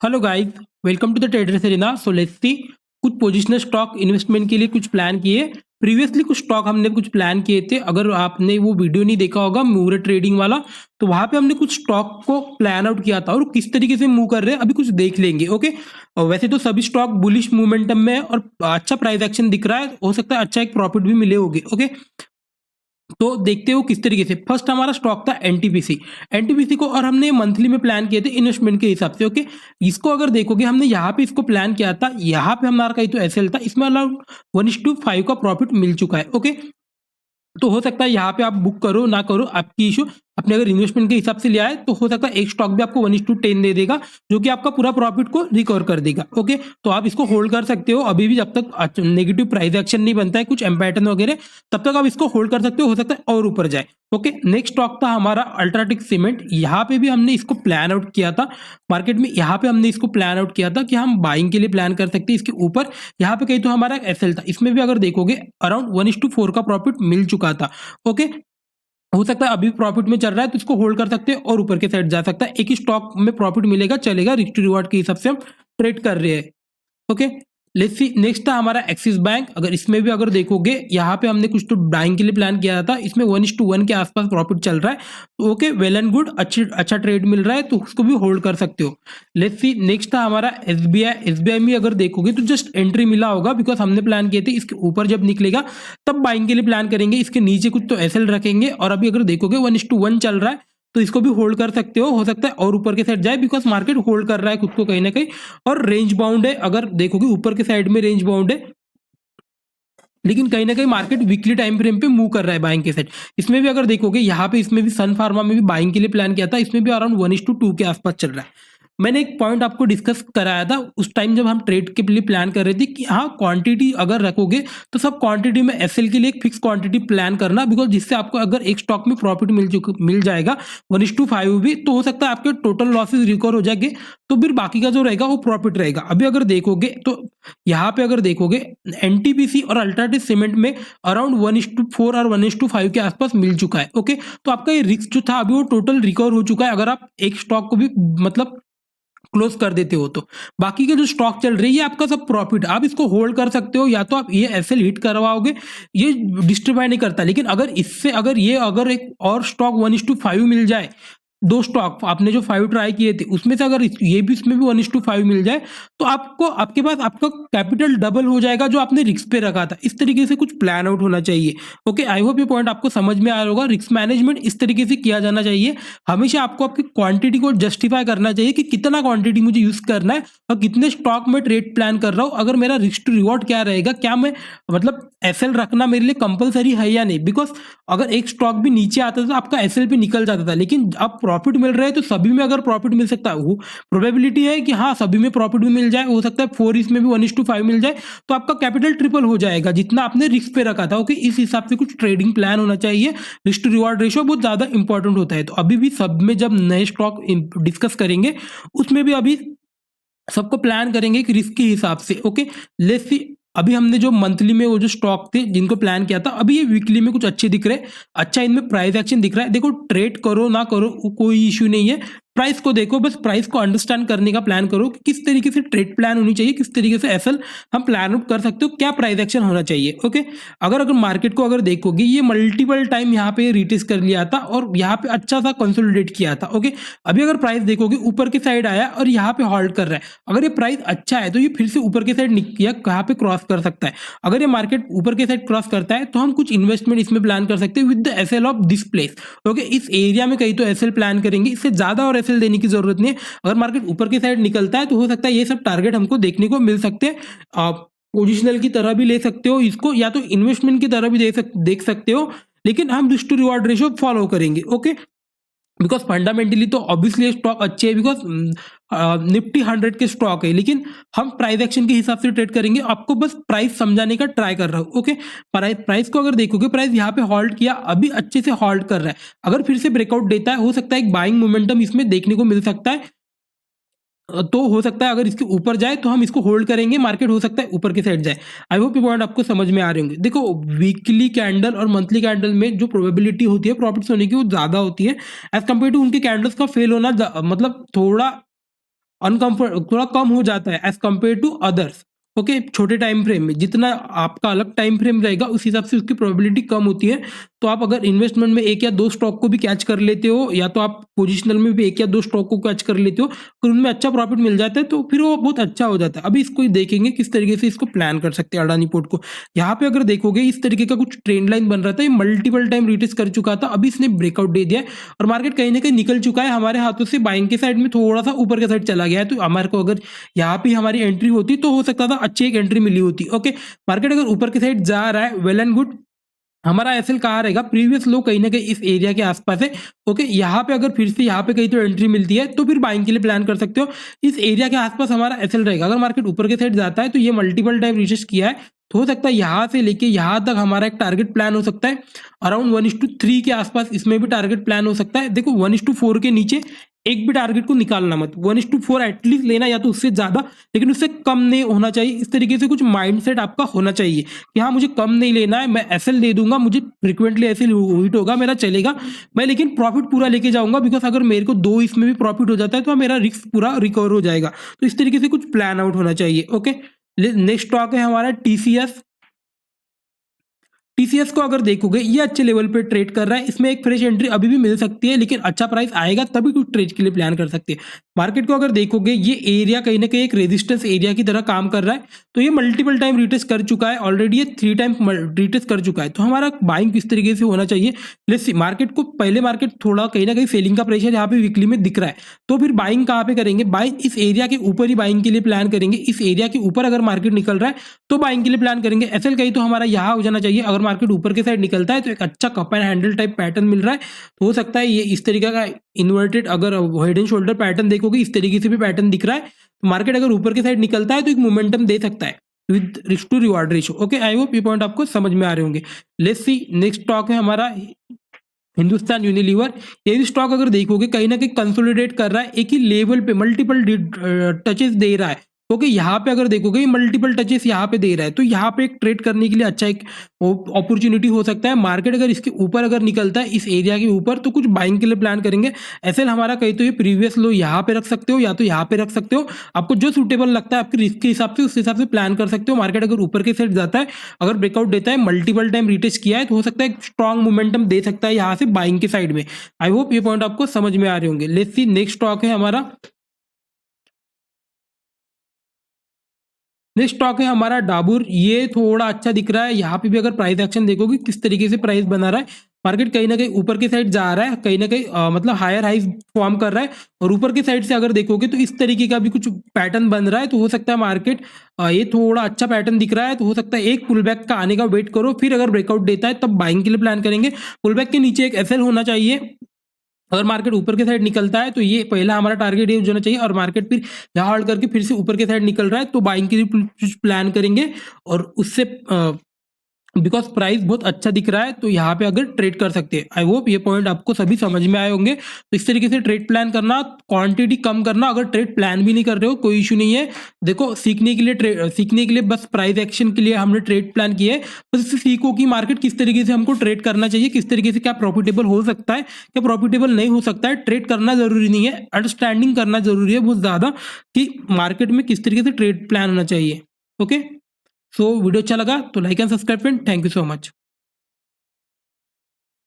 Hello guys, welcome to the traders arena. So let's see कुछ positional stock investment के लिए कुछ plan किए। प्रीवियसली कुछ स्टॉक हमने कुछ प्लान किए थे। अगर आपने वो वीडियो नहीं देखा होगा मूवर ट्रेडिंग वाला, तो वहां पे हमने कुछ स्टॉक को प्लान आउट किया था और किस तरीके से मूव कर रहे हैं अभी कुछ देख लेंगे। ओके, और वैसे तो सभी स्टॉक बुलिश मोमेंटम में है और अच्छा प्राइस एक्शन दिख रहा है, हो सकता है अच्छा एक प्रॉफिट भी मिले होगे। ओके, तो देखते हो किस तरीके से। फर्स्ट हमारा स्टॉक था एनटीपीसी। एनटीपीसी को और हमने मंथली में प्लान किए थे इन्वेस्टमेंट के हिसाब से। ओके, इसको अगर देखोगे हमने यहाँ पे इसको प्लान किया था, यहाँ पे हमारा कहीं तो एसएल था, इसमें अराउंड 1:5 का प्रॉफिट मिल चुका है। ओके, तो हो सकता है यहाँ पे आप बुक करो ना करो आपकी इशू। अपने अगर इन्वेस्टमेंट के हिसाब से लिया है तो हो सकता है एक स्टॉक भी आपको 1:10 दे देगा, जो कि आपका पूरा प्रॉफिट को रिकवर कर देगा। ओके, तो आप इसको होल्ड कर सकते हो अभी भी, जब तक नेगेटिव प्राइस एक्शन नहीं बनता है कुछ पैटर्न वगैरह, तब तक आप इसको होल्ड कर सकते हो सकता है और ऊपर जाए। ओके, नेक्स्ट स्टॉक था हमारा अल्ट्राटेक सीमेंट। यहाँ पे भी हमने इसको प्लान आउट किया था मार्केट में। यहाँ पे हमने इसको प्लान आउट किया था कि हम बाइंग के लिए प्लान कर सकते हैं इसके ऊपर। यहाँ पे कहीं तो हमारा एसएल था, इसमें भी अगर देखोगे अराउंड 1:4 का प्रॉफिट मिल चुका था। ओके, हो सकता है अभी प्रॉफिट में चल रहा है तो इसको होल्ड कर सकते हैं और ऊपर के साइड जा सकता है। एक ही स्टॉक में प्रॉफिट मिलेगा चलेगा, रिस्क टू रिवॉर्ड के हिसाब से हम ट्रेड कर रहे हैं। ओके, लेट्स सी नेक्स्ट था हमारा एक्सिस बैंक। अगर इसमें भी अगर देखोगे यहाँ पे हमने कुछ तो बाइंग के लिए प्लान किया था, इसमें 1:1 के आसपास प्रॉफिट चल रहा है। तो ओके, वेल एंड गुड, अच्छा ट्रेड मिल रहा है तो उसको भी होल्ड कर सकते हो। लेट्स सी नेक्स्ट था हमारा एसबीआई। एसबीआई में अगर देखोगे तो जस्ट एंट्री मिला होगा, बिकॉज हमने प्लान किए थे इसके ऊपर जब निकलेगा तब बाइंग के लिए प्लान करेंगे। इसके नीचे कुछ तो एसएल रखेंगे और अभी अगर देखोगे 1:1 चल रहा है तो इसको भी होल्ड कर सकते हो सकता है और ऊपर के साइड जाए, बिकॉज मार्केट होल्ड कर रहा है खुद को कहीं ना कहीं। और रेंज बाउंड है, अगर देखोगे ऊपर के साइड में रेंज बाउंड है, लेकिन कहीं ना कहीं मार्केट वीकली टाइम फ्रेम पे मूव कर रहा है बाइंग के साइड। इसमें भी अगर देखोगे यहाँ पे इसमें भी सन फार्मा में भी बाइंग के लिए प्लान किया था, इसमें भी अराउंड 1:2 के आसपास चल रहा है। मैंने एक पॉइंट आपको डिस्कस कराया था उस टाइम जब हम ट्रेड के लिए प्लान कर रहे थे कि हाँ, क्वांटिटी अगर रखोगे तो सब क्वांटिटी में एसएल के लिए एक फिक्स क्वांटिटी प्लान करना, बिकॉज जिससे आपको अगर एक स्टॉक में प्रॉफिट मिल जाएगा 1:5 भी, तो हो सकता है आपके टोटल लॉसेस रिकवर हो जाएंगे, तो फिर बाकी का जो रहेगा वो प्रॉफिट रहेगा। अभी अगर देखोगे तो यहाँ पे अगर देखोगे एनटीपीसी और अल्ट्राटेक सीमेंट में अराउंड 1:4 और 1:5 के आसपास मिल चुका है। ओके, तो आपका ये रिस्क जो था अभी वो टोटल रिकवर हो चुका है, अगर आप एक स्टॉक को भी मतलब क्लोज कर देते हो तो। बाकी के जो स्टॉक चल रही है आपका सब प्रॉफिट, आप इसको होल्ड कर सकते हो, या तो आप ये एसएल हिट करवाओगे, ये डिस्ट्रीब्यूट नहीं करता। लेकिन अगर इससे अगर एक और स्टॉक 1:5 मिल जाए, दो स्टॉक आपने जो 5 ट्राई किए थे उसमें से अगर ये भी इसमें भी 1:5 मिल जाए, तो आपको आपके पास आपका कैपिटल डबल हो जाएगा जो आपने रिस्क पे रखा था। इस तरीके से कुछ प्लान आउट होना चाहिए। ओके, आई होप ये पॉइंट आपको समझ में आ रहा होगा। रिस्क मैनेजमेंट इस तरीके से किया जाना चाहिए। हमेशा आपको आपकी क्वांटिटी को जस्टिफाई करना चाहिए कि कितना क्वांटिटी मुझे यूज करना है और कितने स्टॉक में ट्रेड प्लान कर रहा हूँ। अगर मेरा रिस्क टू रिवॉर्ड क्या रहेगा, क्या मैं मतलब एसएल रखना मेरे लिए कंपलसरी है या नहीं, बिकॉज अगर एक स्टॉक भी नीचे आता था तो आपका एसएल पे निकल जाता था, लेकिन अब प्रॉफिट मिल रहा है तो सभी में अगर प्रॉफिट मिल सकता है, वो प्रोबेबिलिटी है कि हाँ सभी में प्रॉफिट भी मिल जाए। हो सकता है 4 इसमें भी 1:5 मिल जाए, तो आपका कैपिटल ट्रिपल हो जाएगा जितना आपने रिस्क पे रखा था। ओके, इस हिसाब से कुछ ट्रेडिंग प्लान होना चाहिए। रिस्क टू रिवॉर्ड रेशियो बहुत ज्यादा इंपॉर्टेंट होता है। तो अभी भी सब में जब नए स्टॉक डिस्कस करेंगे उसमें भी अभी सबको प्लान करेंगे कि रिस्क के हिसाब से। ओके, लेट्स सी अभी हमने जो मंथली में वो जो स्टॉक थे जिनको प्लान किया था, अभी ये वीकली में कुछ अच्छे दिख रहे हैं। अच्छा, इनमें प्राइस एक्शन दिख रहा है। देखो, ट्रेड करो ना करो कोई इश्यू नहीं है, प्राइस को देखो, बस प्राइस को अंडरस्टैंड करने का प्लान करो कि किस तरीके से ट्रेड प्लान होनी चाहिए, किस तरीके से एसएल हम प्लान आउट कर सकते हो, क्या प्राइस एक्शन होना चाहिए। ओके, अगर मार्केट को अगर देखोगे ये मल्टीपल टाइम यहाँ पे रिटेस्ट कर लिया था और यहाँ पे अच्छा सा कंसोलिडेट किया था। ओके, अभी अगर प्राइस देखोगे ऊपर के साइड आया और यहाँ पे होल्ड कर रहा है, अगर ये प्राइस अच्छा है तो ये फिर से ऊपर के साइड या कहाँ पे क्रॉस कर सकता है। अगर ये मार्केट ऊपर के साइड क्रॉस करता है तो हम कुछ इन्वेस्टमेंट इसमें प्लान कर सकते हैं with the SL of this place. Okay, इस एरिया में कहीं तो एसएल प्लान करेंगे, इससे ज्यादा और एसएल देने की जरूरत नहीं है। अगर मार्केट ऊपर की साइड निकलता है तो हो सकता है ये सब टारगेट हमको देखने को मिल सकते हैं। आप पोजिशनल की तरह भी ले सकते हो इसको, या तो इन्वेस्टमेंट की तरह भी देख सकते हो, लेकिन हम risk to reward ratio follow करेंगे। ओके, बिकॉज फंडामेंटली तो ऑब्वियसली स्टॉक अच्छे है, बिकॉज निफ्टी 100 के स्टॉक है, लेकिन हम प्राइस एक्शन के हिसाब से ट्रेड करेंगे। आपको बस प्राइस समझाने का ट्राई कर रहा हूँ। ओके, प्राइस को अगर देखोगे, प्राइस यहाँ पे होल्ड किया, अभी अच्छे से होल्ड कर रहा है। अगर फिर से ब्रेकआउट देता है, हो सकता है एक बाइंग मोमेंटम इसमें देखने को मिल सकता है। तो हो सकता है अगर इसके ऊपर जाए तो हम इसको होल्ड करेंगे, मार्केट हो सकता है ऊपर की साइड जाए। आई होप ये पॉइंट आपको समझ में आ रहे होंगे। देखो, वीकली कैंडल और मंथली कैंडल में जो प्रोबेबिलिटी होती है प्रॉफिट्स होने की वो ज्यादा होती है एज कम्पेयर टू उनके कैंडल्स का फेल होना, मतलब थोड़ा अनकंफर्ट थोड़ा कम हो जाता है as compare to others. Okay, छोटे टाइम फ्रेम में जितना आपका अलग टाइम फ्रेम रहेगा उस हिसाब से उसकी प्रोबेबिलिटी कम होती है। तो आप अगर इन्वेस्टमेंट में एक या दो स्टॉक को भी कैच कर लेते हो, या तो आप पोजिशनल में भी एक या दो स्टॉक को कैच कर लेते हो, फिर उनमें अच्छा प्रॉफिट मिल जाता है तो फिर वो बहुत अच्छा हो जाता है। अभी इसको देखेंगे किस तरीके से इसको प्लान कर सकते हैं अडानी पोर्ट को। यहाँ पे अगर देखोगे इस तरीके का कुछ ट्रेंड लाइन बन रहा था, ये मल्टीपल टाइम रिटेस्ट कर चुका था, अभी इसने ब्रेकआउट दे दिया है और मार्केट कहीं ना कहीं निकल चुका है हमारे हाथों से, बाइंग के साइड में थोड़ा सा ऊपर के साइड चला गया है। तो हमारे को अगर यहाँ पे हमारी एंट्री होती तो हो सकता था अच्छी एक एंट्री मिली होती। ओके, मार्केट अगर ऊपर के साइड जा रहा है वेल एंड गुड। हमारा एसएल कहाँ रहेगा, प्रीवियस लो कहीं ना कहीं इस एरिया के आसपास है। ओके, यहाँ पे अगर फिर से यहाँ पे कहीं तो एंट्री मिलती है तो फिर बाइंग के लिए प्लान कर सकते हो। इस एरिया के आसपास हमारा एसएल रहेगा। अगर मार्केट ऊपर के साइड जाता है तो ये मल्टीपल टाइम रिसेस किया है, तो हो सकता है यहाँ से लेके यहाँ तक हमारा एक टारगेट प्लान हो सकता है अराउंड 1:3 के आसपास। इसमें भी टारगेट प्लान हो सकता है। देखो 1:4 के नीचे एक भी टारगेट को निकालना मत, 1:4 एटलीस्ट लेना, या तो उससे ज्यादा, लेकिन उससे कम नहीं होना चाहिए। इस तरीके से कुछ माइंडसेट आपका होना चाहिए कि हाँ मुझे कम नहीं लेना है, मैं एसएल दे दूंगा, मुझे फ्रिक्वेंटली एसएल हिट होगा, मेरा चलेगा, मैं लेकिन प्रॉफिट पूरा लेके जाऊंगा, बिकॉज अगर मेरे को दो इसमें भी प्रॉफिट हो जाता है तो मेरा रिस्क पूरा रिकवर हो जाएगा। तो इस तरीके से कुछ प्लान आउट होना चाहिए। ओके, नेक्स्ट स्टॉक है हमारा टीसीएस। टीसीएस को अगर देखोगे ये अच्छे लेवल पे ट्रेड कर रहा है, इसमें एक फ्रेश एंट्री अभी भी मिल सकती है, लेकिन अच्छा प्राइस आएगा तभी कुछ ट्रेड के लिए प्लान कर सकते हैं। मार्केट को अगर देखोगे ये एरिया कहीं ना कहीं एक रेजिस्टेंस एरिया की तरह काम कर रहा है, तो ये मल्टीपल टाइम रिटेस्ट कर चुका है ऑलरेडी, ये 3 टाइम रिटेस्ट कर चुका है। तो हमारा बाइंग किस तरीके से होना चाहिए, लेट्स सी। मार्केट को पहले मार्केट थोड़ा कहीं ना कहीं सेलिंग का प्रेशर यहाँ पे वीकली में दिख रहा है, तो फिर बाइंग कहाँ पे करेंगे, बाइंग इस एरिया के ऊपर ही बाइंग के लिए प्लान करेंगे। इस एरिया के ऊपर अगर मार्केट निकल रहा है तो बाइंग के लिए प्लान करेंगे। एसएल कहीं तो हमारा यहाँ हो जाना चाहिए। अगर मार्केट ऊपर के साइड निकलता है तो एक अच्छा cup and handle type pattern मिल रहा है, तो हो सकता है ये इस तरीके का इन्वर्टेड, अगर हेड एंड शोल्डर पैटर्न देखोगे इस तरीके से भी पैटर्न दिख रहा है। तो मार्केट अगर ऊपर के साइड निकलता है तो एक मोमेंटम दे सकता है with risk to reward ratio. Okay, I hope ये पॉइंट आपको समझ में आ रहे होंगे। लेट्स सी, नेक्स्ट स्टॉक है हमारा हिंदुस्तान यूनिलीवर। ये भी स्टॉक अगर देखोगे कहीं ना कहीं कंसोलिडेट कर रहा है, एक ही लेवल पे मल्टीपल टचेस दे रहा है। ओके, यहाँ पे अगर देखोगे मल्टीपल टचेस यहाँ पे दे रहा है, तो यहाँ पे एक ट्रेड करने के लिए अच्छा एक अपॉर्चुनिटी हो सकता है। मार्केट अगर इसके ऊपर अगर निकलता है इस एरिया के ऊपर तो कुछ बाइंग के लिए प्लान करेंगे। एसएल हमारा कहीं तो ये प्रीवियस लो यहाँ पे रख सकते हो या तो यहाँ पे रख सकते हो, आपको जो सूटेबल लगता है आपके रिस्क के हिसाब से उस हिसाब से प्लान कर सकते हो। मार्केट अगर ऊपर के साइड जाता है, अगर ब्रेकआउट देता है, मल्टीपल टाइम रिटेस्ट किया है, तो हो सकता है स्ट्रॉन्ग मोमेंटम दे सकता है यहाँ से बाइंग के साइड में। आई होप ये पॉइंट आपको समझ में आ रहे होंगे। लेट्स सी, नेक्स्ट स्टॉक है हमारा, नेक्स्ट स्टॉक है हमारा डाबर। ये थोड़ा अच्छा दिख रहा है। यहाँ पे भी अगर प्राइस एक्शन देखोगे किस तरीके से प्राइस बना रहा है, मार्केट कहीं ना कहीं ऊपर की साइड जा रहा है, कहीं ना कहीं मतलब हायर हाइज फॉर्म कर रहा है, और ऊपर की साइड से अगर देखोगे तो इस तरीके का भी कुछ पैटर्न बन रहा है। तो हो सकता है मार्केट ये थोड़ा अच्छा पैटर्न दिख रहा है, तो हो सकता है एक पुल बैक का आने का वेट करो, फिर अगर ब्रेकआउट देता है तब बाइंग के लिए प्लान करेंगे। पुल बैक के नीचे एक एसएल होना चाहिए। अगर मार्केट ऊपर के साइड निकलता है तो ये पहला हमारा टारगेट ये होना चाहिए, और मार्केट फिर यहाँ होल्ड करके फिर से ऊपर के साइड निकल रहा है तो बाइंग के लिए कुछ प्लान करेंगे, और उससे बिकॉज प्राइस बहुत अच्छा दिख रहा है तो यहाँ पे अगर ट्रेड कर सकते हैं। आई होप ये पॉइंट आपको सभी समझ में आए होंगे। तो इस तरीके से ट्रेड प्लान करना, क्वांटिटी कम करना। अगर ट्रेड प्लान भी नहीं कर रहे हो कोई इशू नहीं है। देखो सीखने के लिए बस प्राइस एक्शन के लिए हमने ट्रेड प्लान किया है, बस इससे सीखो कि मार्केट किस तरीके से हमको ट्रेड करना चाहिए, किस तरीके से क्या प्रॉफिटेबल हो सकता है, क्या प्रॉफिटेबल नहीं हो सकता है। ट्रेड करना जरूरी नहीं है, अंडरस्टैंडिंग करना जरूरी है बहुत ज्यादा कि मार्केट में किस तरीके से ट्रेड प्लान होना चाहिए। ओके, सो वीडियो अच्छा लगा तो like and subscribe friend, thank you so much.